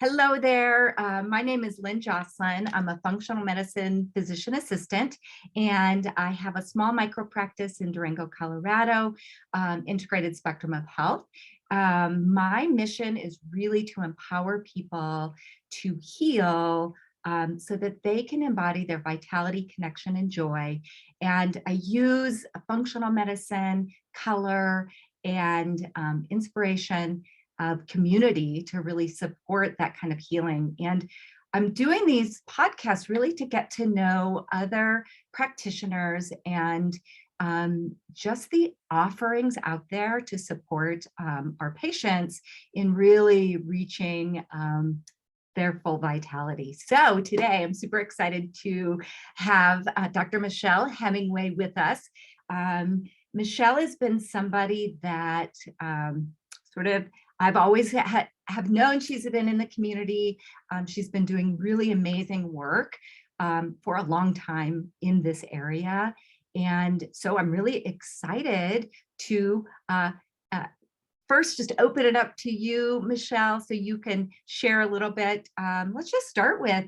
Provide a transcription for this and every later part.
Hello there. My name is Lynn Jocelyn. I'm a functional medicine physician assistant, and I have a small micro practice in Durango, Colorado, integrated spectrum of health. My mission is really to empower people to heal so that they can embody their vitality, connection, and joy. And I use functional medicine, color, and inspiration of community to really support that kind of healing. And I'm doing these podcasts really to get to know other practitioners and just the offerings out there to support our patients in really reaching their full vitality. So today I'm super excited to have Dr. Michelle Hemmingway with us. Michelle has been somebody that I've always have known. She's been in the community. She's been doing really amazing work for a long time in this area. And so I'm really excited to first just open it up to you, Michelle, so you can share a little bit. Let's just start with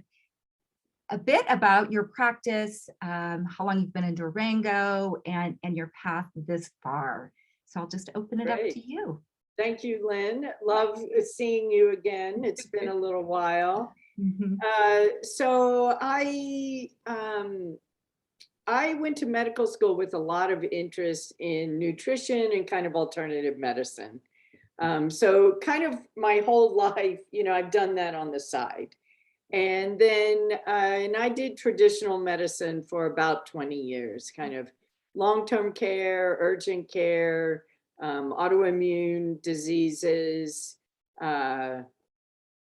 a bit about your practice, how long you've been in Durango, and your path this far. So I'll just open it up to you. Thank you, Lynn. Love seeing you again. It's been a little while. So I went to medical school with a lot of interest in nutrition and kind of alternative medicine. So kind of my whole life, I've done that on the side. And then and I did traditional medicine for about 20 years, kind of long-term care, urgent care, autoimmune diseases,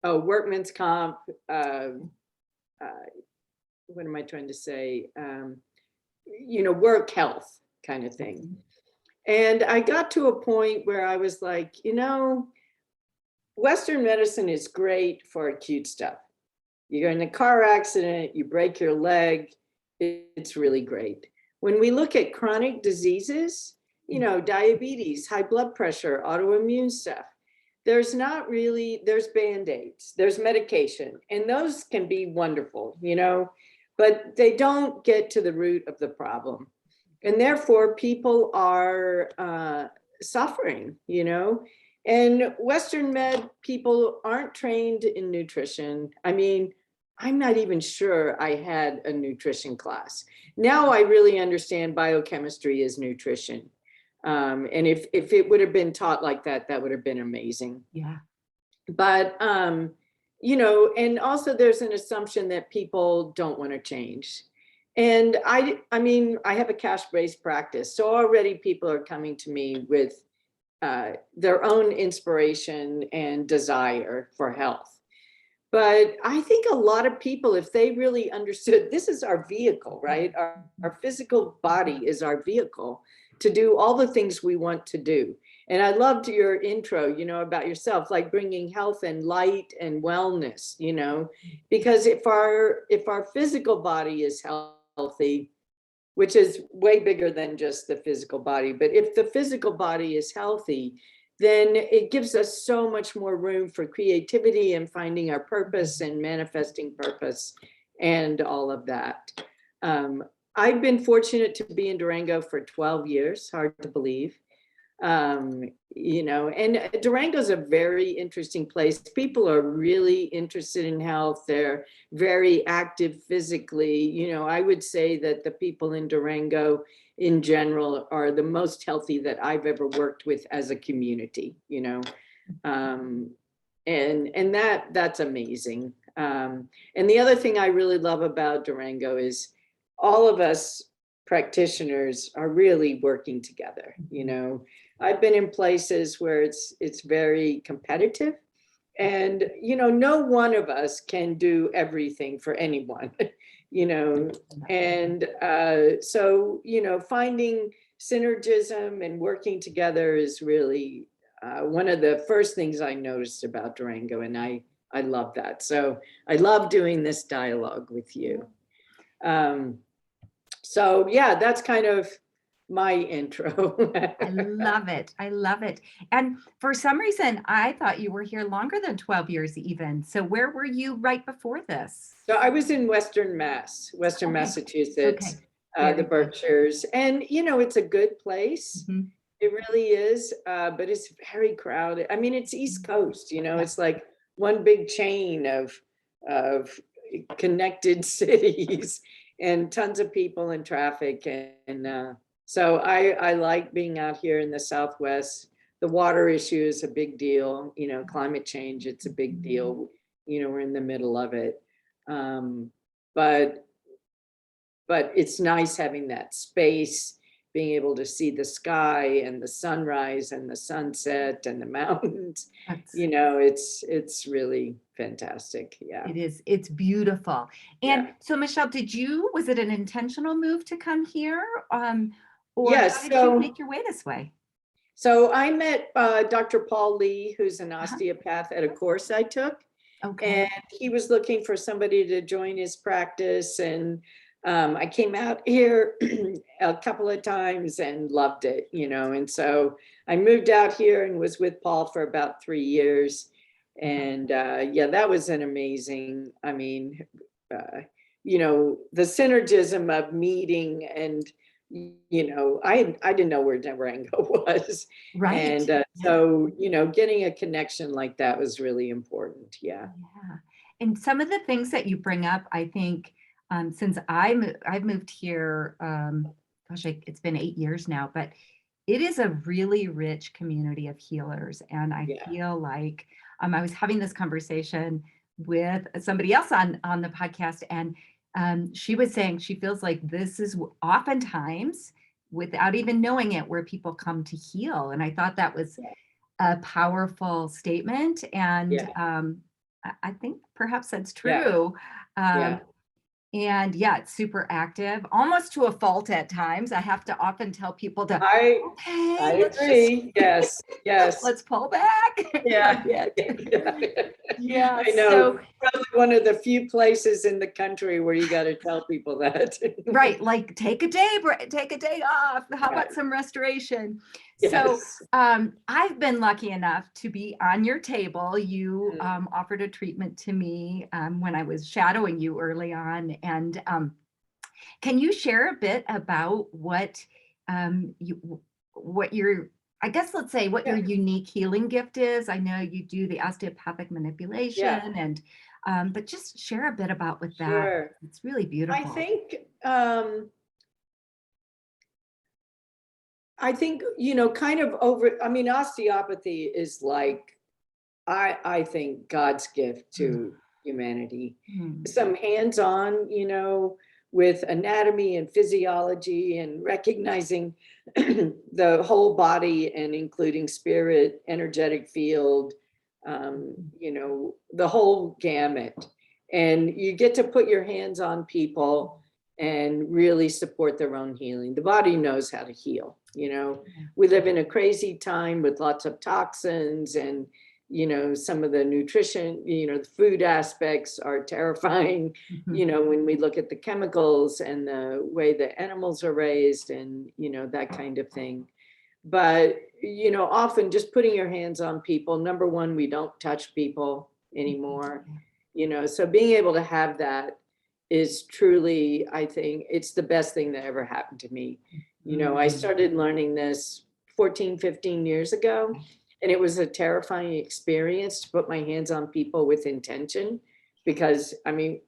workman's comp, what am I trying to say? Work health kind of thing. And I got to a point where I was like, Western medicine is great for acute stuff. You're in a car accident, you break your leg, it's really great. When we look at chronic diseases, diabetes, high blood pressure, autoimmune stuff, there's Band-Aids, there's medication, and those can be wonderful, but they don't get to the root of the problem. And therefore people are suffering, and Western med people aren't trained in nutrition. I mean, I'm not even sure I had a nutrition class. Now I really understand biochemistry is nutrition. And if it would have been taught like that, that would have been amazing. Yeah. But, and also there's an assumption that people don't want to change. And I have a cash-based practice. So already people are coming to me with their own inspiration and desire for health. But I think a lot of people, if they really understood, this is our vehicle, right? Our physical body is our vehicle to do all the things we want to do. And I loved your intro, about yourself, like bringing health and light and wellness, because if our physical body is healthy, which is way bigger than just the physical body, but if the physical body is healthy, then it gives us so much more room for creativity and finding our purpose and manifesting purpose and all of that. I've been fortunate to be in Durango for 12 years, hard to believe. And Durango's a very interesting place. People are really interested in health. They're very active physically. I would say that the people in Durango in general are the most healthy that I've ever worked with as a community, and that's amazing. And the other thing I really love about Durango is all of us practitioners are really working together. I've been in places where it's very competitive, and no one of us can do everything for anyone. And so finding synergism and working together is really one of the first things I noticed about Durango, and I love that. So I love doing this dialogue with you. So yeah, that's kind of my intro. I love it. I love it. And for some reason, I thought you were here longer than 12 years even. So where were you right before this? So I was in Western Okay. Massachusetts, Okay. the Very good. Berkshires, and it's a good place. Mhm. It really is, but it's very crowded. I mean, it's East Coast, Yeah. it's like one big chain of connected cities and tons of people and traffic. And so I like being out here in the Southwest. The water issue is a big deal, climate change, it's a big deal. We're in the middle of it. Um, but it's nice having that space, being able to see the sky and the sunrise and the sunset and the mountains. That's It's really fantastic. Yeah. It is. It's beautiful. And Yeah. so, Michelle, was it an intentional move to come here? Or how Yes. did you make your way this way? So I met Dr. Paul Lee, who's an Uh-huh. osteopath, at a course I took. Okay. And he was looking for somebody to join his practice. And I came out here a couple of times and loved it, And so I moved out here and was with Paul for about 3 years. And yeah, that was an amazing, uh, the synergism of meeting and, I didn't know where Durango was. Right. And Yeah. so, getting a connection like that was really important. Yeah. Yeah. And some of the things that you bring up, I think, since I've moved here, gosh, it's been 8 years now, but it is a really rich community of healers. And I Yeah. feel like I was having this conversation with somebody else on the podcast, and she was saying she feels like this is oftentimes, without even knowing it, where people come to heal. And I thought that was Yeah. a powerful statement. And Yeah. I think perhaps that's Yeah. true. Yeah. And yeah, it's super active, almost to a fault at times. I have to often tell people to, I okay, I let's just agree. Yes. Yes. let's pull back a Yeah. bit. Yeah. Yeah. I know. So Probably one of the few places in the country where you got to tell people that. right, like take a take a day off. How Right. about some restoration? So Yes. I've been lucky enough to be on your table. You Mm. offered a treatment to me when I was shadowing you early on. And can you share a bit about what your, I guess, let's say what your Yeah. unique healing gift is? I know you do the osteopathic Yeah. manipulation, and but just share a bit about with that. Sure. It's really I beautiful. think kind of osteopathy is like, I think God's gift Mm, to humanity. mm, Some hands-on, with anatomy and physiology and recognizing the whole body and including spirit, energetic field, the whole gamut. And you get to put your hands on people and really support their own healing. The body knows how to heal. yeah. We live in a crazy time with lots of toxins and some of the nutrition, the food aspects are terrifying, Mhm. when we look at the chemicals and the way the animals are raised and, that kind of thing. But, often just putting your hands on people, number one, we don't touch people anymore, so being able to have that is truly, I think it's the best thing that ever happened to me. I Mhm. started learning this 14, 15 years ago. And it was a terrifying experience to put my hands on people with intention because,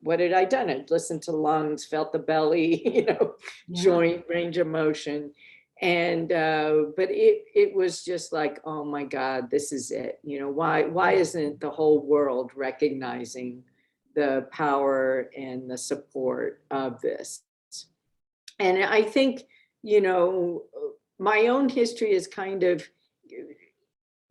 what had I done? I'd listened to lungs, felt the belly, Yeah. joint range of motion. And, but it was just like, oh my God, this is it. Why isn't the whole world recognizing the power and the support of this? And I think, my own history is kind of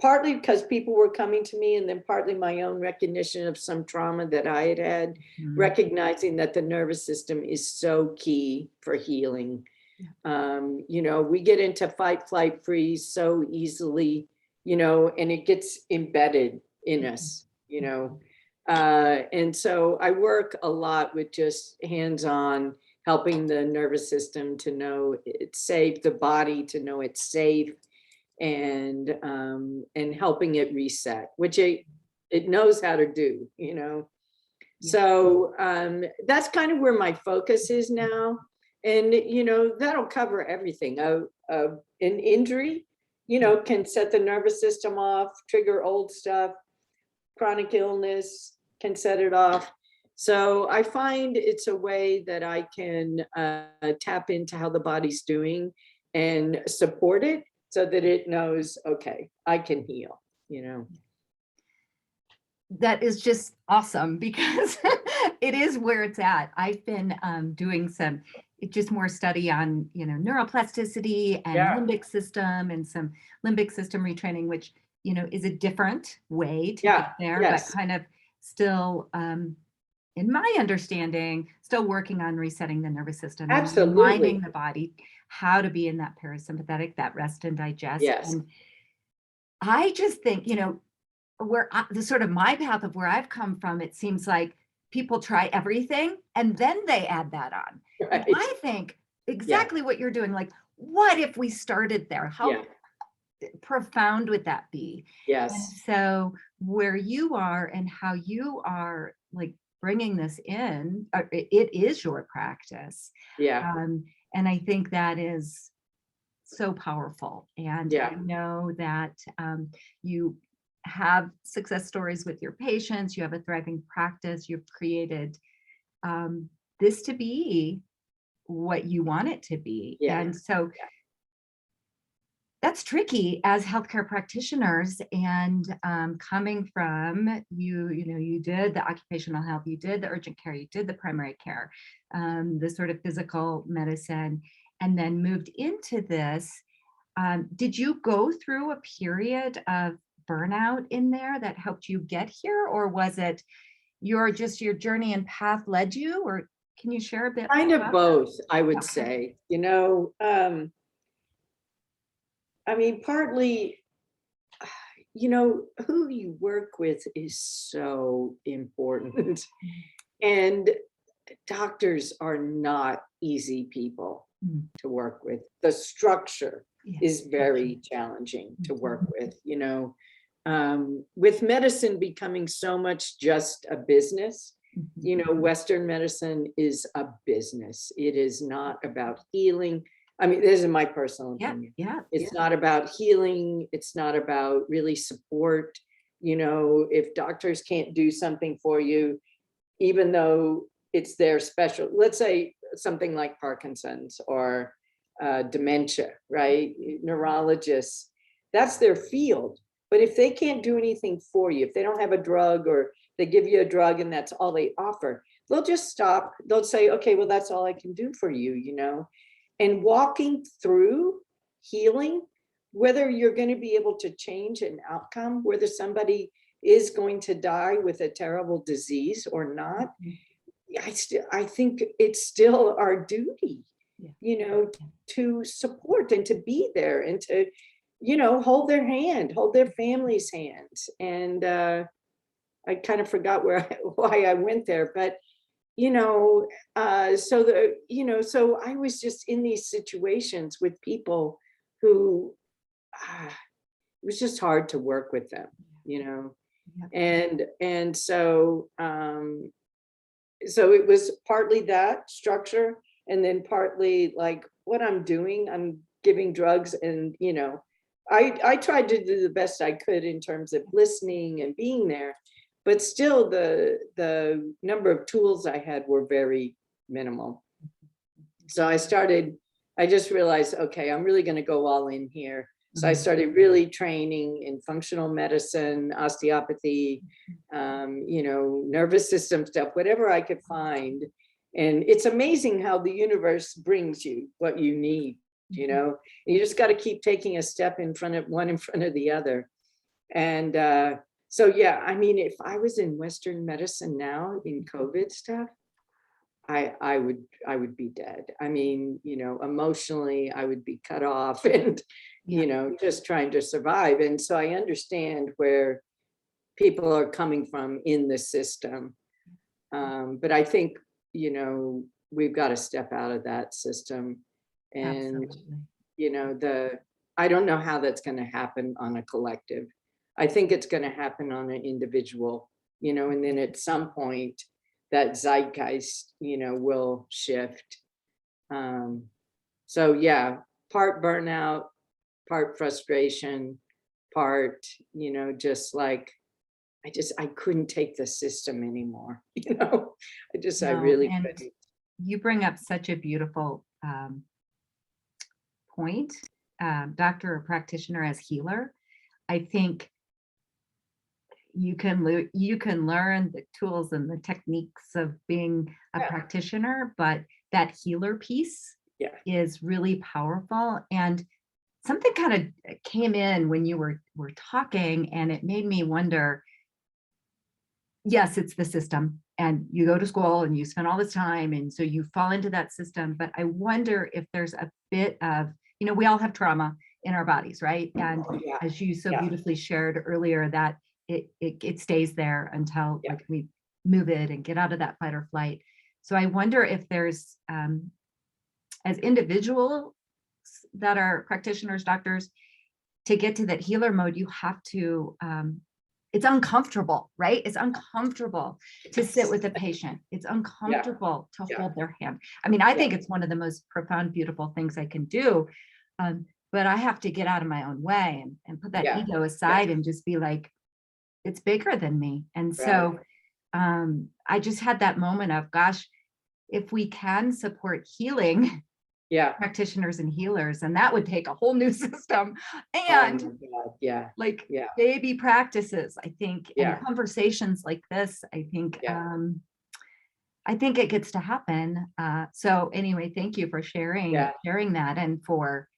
partly because people were coming to me and then partly my own recognition of some trauma that I had had, Mhm. recognizing that the nervous system is so key for healing. We get into fight, flight, freeze so easily, and it gets embedded in us, and so I work a lot with just hands-on helping the nervous system to know it's safe, the body to know it's safe, and helping it reset, which it knows how to do, you know. Yeah. So that's kind of where my focus is now. And, you know, that'll cover everything. An injury, you know, can set the nervous system off, trigger old stuff. Chronic illness can set it off. So I find it's a way that I can tap into how the body's doing and support it so that it knows, okay, I can heal, you know. That is just awesome because it is where it's at. I've been doing some just more study on, you know, neuroplasticity and Yeah. limbic system and some limbic system retraining, which, you know, is a different way to Yeah. get there, Yes. but kind of still, in my understanding, still working on resetting the nervous system and Absolutely. reminding the body how to be in that parasympathetic, that rest and digest. Yes. And I just think, you know, the sort of my path of where I've come from, it seems like people try everything and then they add that on. And Right. I think exactly what you're doing. Like, what if we started there? How Yeah. profound would that be? And Yes. so, where you are and how you are like bringing this in, it is your practice. Yeah. And I think that is so powerful. And Yeah. I know that you have success stories with your patients, you have a thriving practice, you've created this to be what you want it to be. Yeah. And so that's tricky as healthcare practitioners. And coming from you know, you did the occupational health, you did the urgent care, you did the primary care, the sort of physical medicine, and then moved into this. Did you go through a period of burnout in there that helped you get here, or was it your journey and path led you, or can you share a bit Kind of about both, I would that? Okay. say. You know, I mean, partly, you know, who you work with is so important. And doctors are not easy people Mm, to work with. The structure yes, is very challenging to work Mhm. with, you know. With medicine becoming so much just a business, Mhm. you know, Western medicine is a business. It is not about healing. I mean, this is my personal Yeah, opinion. yeah, It's not about healing. It's not about really support. You know, if doctors can't do something for you, even though it's their special, let's say something like Parkinson's or dementia, right? Neurologists, that's their field. But if they can't do anything for you, if they don't have a drug or they give you a drug and that's all they offer, they'll just stop. They'll say, okay, well, that's all I can do for you, you know? And walking through healing, whether you're going to be able to change an outcome, whether somebody is going to die with a terrible disease or not, I think it's still our duty, Yeah. you know, to support and to be there and to, you know, hold their hand, hold their family's hands. And I kind of forgot why I went there, but you know, so I was just in these situations with people who it was just hard to work with them, you know. Yeah. And so it was partly that structure, and then partly like what I'm doing, I'm giving drugs, and you know, I tried to do the best I could in terms of listening and being there, but still the number of tools I had were very minimal. So I just realized, okay, I'm really going to go all in here. So I started really training in functional medicine, osteopathy, you know, nervous system stuff, whatever I could find. And it's amazing how the universe brings you what you need, you know. You just got to keep taking a step in front of the other. And so, yeah, I mean, if I was in Western medicine now in COVID stuff, I would be dead. I mean, you know, emotionally, I would be cut off and, Yeah. you know, just trying to survive. And so I understand where people are coming from in the system. But I think, you know, we've got to step out of that system. And, Absolutely. you know, I don't know how that's going to happen on a collective. I think it's going to happen on an individual, you know, and then at some point that zeitgeist, you know, will shift. So yeah, part burnout, part frustration, part, you know, just like, I couldn't take the system anymore, you know, I No, really and couldn't. you bring up such a beautiful point. Doctor or practitioner as healer, I think you can learn the tools and the techniques of being a Yeah. practitioner, but that healer piece Yeah. is really powerful. And something kind of came in when you were talking, and it made me wonder. Yes, it's the system, and you go to school and you spend all this time, and so you fall into that system. But I wonder if there's a bit of, we all have trauma in our bodies, right? And Yeah. as you so Yeah. beautifully shared earlier, that it stays there until Yeah. like we move it and get out of that fight or flight. So I wonder if there's, as individuals that are practitioners, doctors, to get to that healer mode, you have to, it's uncomfortable, right? It's uncomfortable to sit with a patient. It's uncomfortable to Yeah. hold their hand. I mean, I Yeah. think it's one of the most profound, beautiful things I can do. But I have to get out of my own way and put that Yeah. ego aside and just be like, it's bigger than me. And so I just had that moment of, gosh, if we can support healing Yeah. practitioners and healers, and that would take a whole new system. Oh And my God. Yeah. like Yeah. baby practices, I think, Yeah. and conversations like this, I think, Yeah. I think it gets to happen. So anyway, thank you for sharing Yeah. that, and for,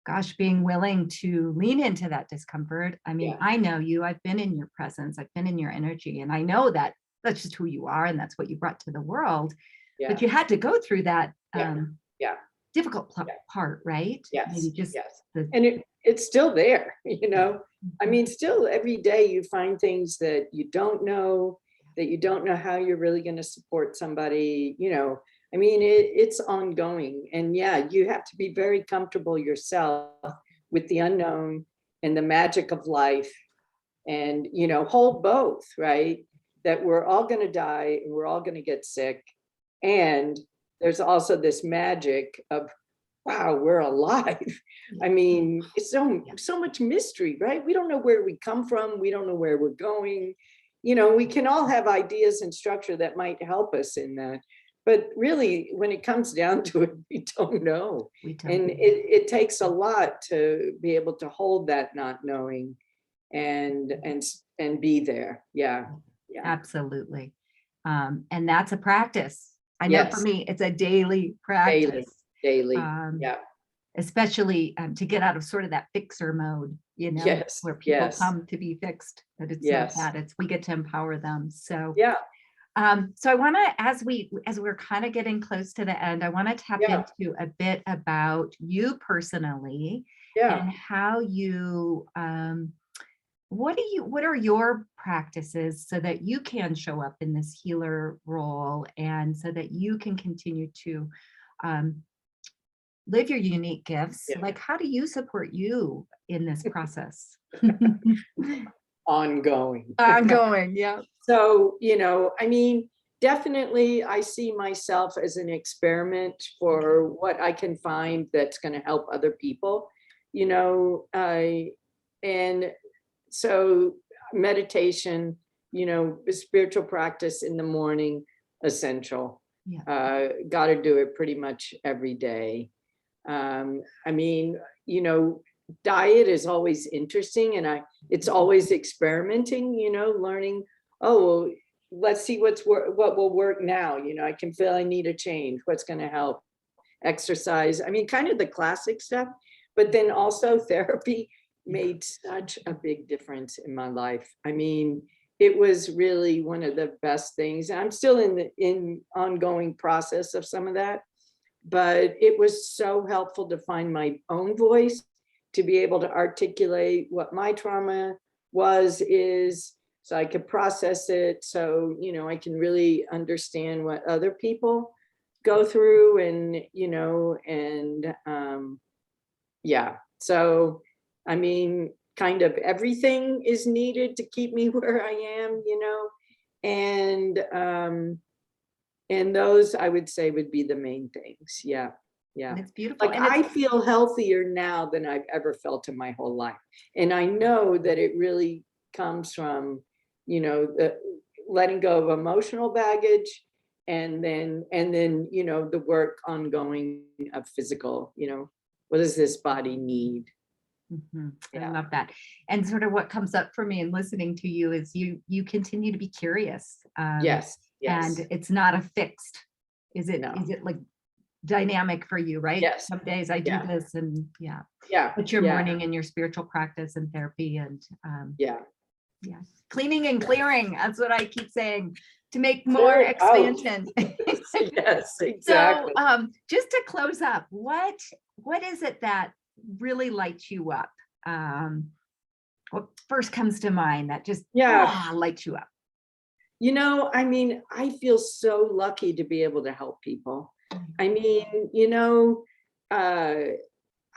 gosh, being willing to lean into that discomfort. I mean, Yeah. I know you, I've been in your presence, I've been in your energy, and I know that that's just who you are and that's what you brought to the world. Yeah. But you had to go through that Yeah. difficult Yeah. part, right? Yes. Maybe just Yes. the, And it's still there, you know. I mean, still every day you find things that you don't know how you're really going to support somebody, you know. I mean, it's ongoing. And yeah, you have to be very comfortable yourself with the unknown and the magic of life, and, you know, hold both, right? That we're all going to die and we're all going to get sick. And there's also this magic of, wow, we're alive. I mean, it's so much mystery, right? We don't know where we come from. We don't know where we're going. You know, we can all have ideas and structure that might help us in that. But really, when it comes down to it, we don't know. And it takes a lot to be able to hold that not knowing and be there. Yeah. Yeah. Absolutely. And that's a practice. I know for Yes. me, it's a daily practice. Daily. Yeah. Especially to get out of sort of that fixer mode, Yes. where people Yes. come to be fixed, but it's Yes. not that, it's we get to empower them. So Yeah. so I want to, as we're kind of getting close to the end, I want to tap Yeah. into a bit about you personally Yeah. and how you, what are your practices so that you can show up in this healer role, and so that you can continue to live your unique gifts? Yeah. Like, how do you support you in this process? Ongoing. Ongoing, yeah. So, you know, I mean, definitely I see myself as an experiment for what I can find that's going to help other people, you know. And so meditation, you know, spiritual practice in the morning, essential. Yeah. Got to do it pretty much every day. I mean, you know, diet is always interesting, and it's always experimenting, you know, learning, oh, well, let's see what will work now. You know, I can feel I need a change. What's going to help? Exercise. I mean, kind of the classic stuff, but then also therapy made such a big difference in my life. I mean, it was really one of the best things. I'm still in ongoing process of some of that, but it was so helpful to find my own voice, to be able to articulate what my trauma is, so I could process it. So, you know, I can really understand what other people go through, and yeah. So, I mean, kind of everything is needed to keep me where I am, and those I would say would be the main things. Yeah. Yeah. And it's beautiful. Like, And I it's, feel healthier now than I've ever felt in my whole life. And I know that it really comes from, the letting go of emotional baggage, and then, the work ongoing of physical, what does this body need? I Yeah. love that. And sort of what comes up for me in listening to you is you continue to be curious. Yes. Yes. And it's not a fixed, is No. it like dynamic for you, right? Yes. Some days I do Yeah. this, and yeah. Yeah. But your Yeah. morning and your spiritual practice and therapy and Yeah. yeah, cleaning and clearing. That's what I keep saying, to make more Clear it out. expansion. Yes, So exactly. just to close up, what is it that really lights you up? What first comes to mind that just Yeah. lights you up? I mean, I feel so lucky to be able to help people. I mean, I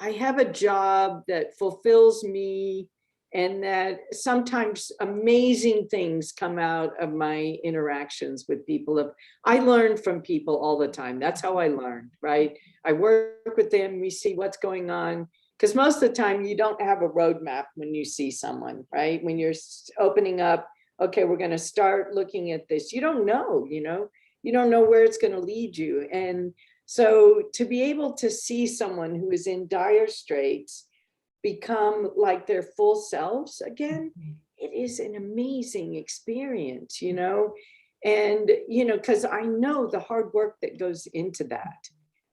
have a job that fulfills me, and that sometimes amazing things come out of my interactions with people. I learn from people all the time. That's how I learn, right? I work with them, we see what's going on, because most of the time you don't have a roadmap when you see someone, right? When you're opening up, okay, we're going to start looking at this. You don't know, you don't know where it's going to lead you. And so to be able to see someone who is in dire straits become like their full selves again, it is an amazing experience, and, because I know the hard work that goes into that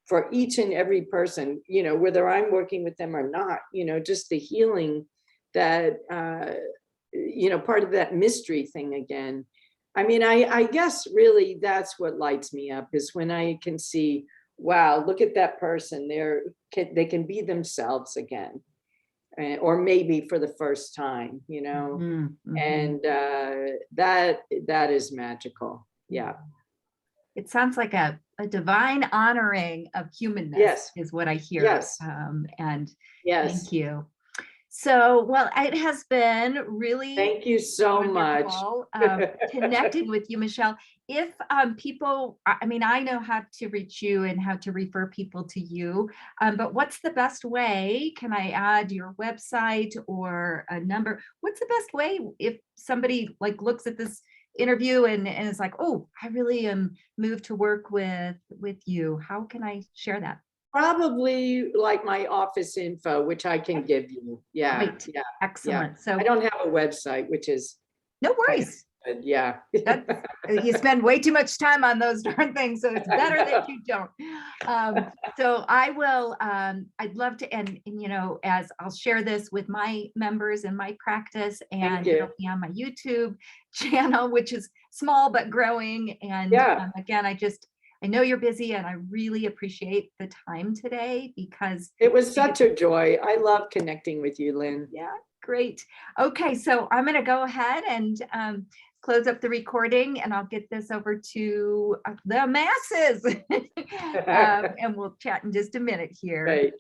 for each and every person, whether I'm working with them or not, just the healing that, part of that mystery thing again. I mean, I guess really that's what lights me up, is when I can see, wow, look at that person. They can be themselves again, or maybe for the first time, and that is magical. Yeah. It sounds like a divine honoring of humanness. Yes. Is what I hear. Yes. And Yes. thank you. So, well, it has been really Thank you so much. Connecting with you, Michelle. If people, I mean, I know how to reach you and how to refer people to you, but what's the best way? Can I add your website or a number? What's the best way if somebody like looks at this interview and is like, oh, I really am moved to work with you? How can I share that? Probably like my office info, which I can give you. Yeah. Great. Yeah. Excellent. Yeah. So I don't have a website, which is no worries. Yeah. You spend way too much time on those darn things, so it's better that you don't. So I will, I'd love to, and as I'll share this with my members in my practice, and it'll be on my YouTube channel, which is small but growing. And again, I know you're busy, and I really appreciate the time today, because it was such a joy. I love connecting with you, Lynn. Yeah, great. Okay, so I'm going to go ahead and close up the recording, and I'll get this over to the masses. And we'll chat in just a minute here. Right.